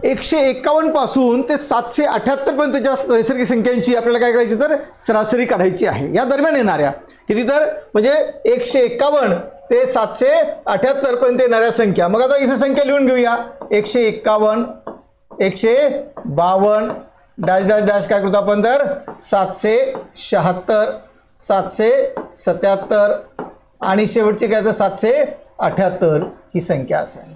151 पासून ते 778 पर्यंतच्या नैसर्गिक संख्यांची आपल्याला काय करायची तर सरासरी काढायची आहे। या दरम्यान येणाऱ्या किती तर म्हणजे 151 ते 778 पर्यंत येणाऱ्या संख्या। मग आता इथे संख्या लिहून घेऊया। 151 152 डॅश डॅश डॅश काय करतो आपण तर 776 777 आणि शेवटची काय तर 778 ही संख्या असेल।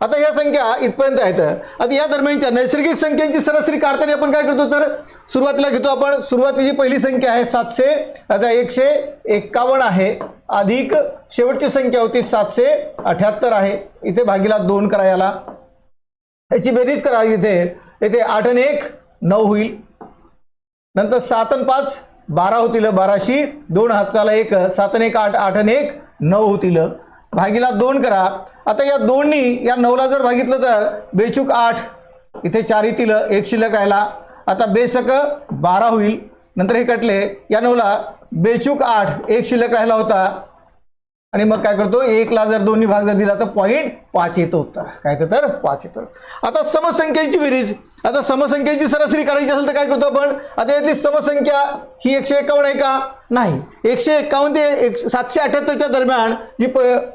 आता ह्या संख्या इथपर्यंत आहेत। आता या दरम्यानच्या नैसर्गिक संख्यांची सरासरी काढताना आपण काय करतो तर सुरुवातीला घेतो आपण। सुरुवातीची पहिली संख्या आहे 700 आता 151 आहे अधिक शेवटची संख्या होती 778 आहे। इथे भागीला 2 करा, याला याची बेरीज करा। इथे 8 आणि 1 9 होईल, नंतर 7 आणि 5 12 होतील, 12शी 2 हाताला 1 7 आणि 1 8 8 आणि 1 9 होतील, भागीला 2 करा। आता या 2नी या 9ला जर भागितलं तर बेचूक 8 इथे 4 येतील, 1 शिल्लक राहिला। आता बेसक 12 होईल, नंतर हे कटले या 9ला बेचूक 8 1 शिल्लक राहिला होता आणि मग काय करतो 1 ला जर 2नी भाग जर दिला तर 0.5 येतो उत्तर, काय तर 5 येतो। आता समसंख्यांची बेरीज, आता समसंख्यांची सरासरी काढायची असेल तर काय करतो आपण। आता यातली समसंख्या ही 151 आहे का नाही, 151 ते 778 दरम्यान जी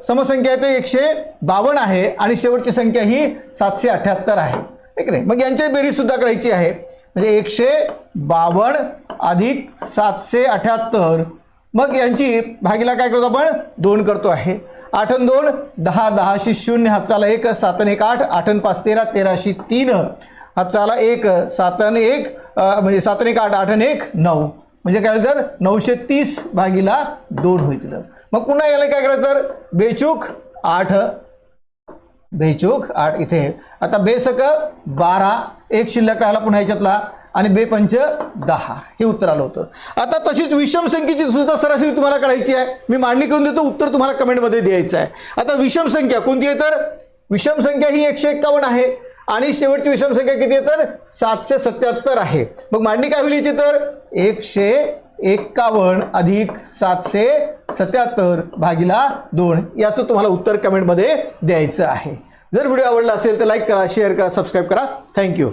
समसंख्या आहे ते 152 आहे आणि शेवटची संख्या ही 778 आहे, ठीक आहे। मग यांची बेरीज सुद्धा करायची आहे, म्हणजे 152 अधिक 778, मग यांची भागीला काय करतो आपण 2 करतो आहे। 8 आणि 2 10 10शी 0 हाताला 1 7 आणि 1 8 8 आणि 5 13 13शी 3 हाताला 1 7 आणि 1 म्हणजे 7 आणि 1 8 8 आणि 1 9 म्हणजे काय जर 930 भागीला 2 होईल। मग पुन्हा याला काय करायचं तर बेचूक 8 इथे आता बेसक 12 1 शिल्लक राहिला पुन्हा याच्यातला आणि बेपंच 10 हे उत्तर आलं होतं। आता तशीच विषम संख्येची सुद्धा सरासरी तुम्हाला काढायची आहे। मी मांडणी करून देतो, उत्तर तुम्हाला कमेंटमध्ये द्यायचं आहे। आता विषम संख्या कोणती आहे तर विषम संख्या ही 151 आहे आणि शेवटची विषम संख्या किती आहे तर 777 आहे। मग मांडणी काय होईल याची तर 151 अधिक 777 भागीला 2 याचं तुम्हाला उत्तर कमेंटमध्ये द्यायचं आहे। जर व्हिडिओ आवडला असेल तर लाईक करा, शेअर करा, सबस्क्राईब करा। थँक्यू।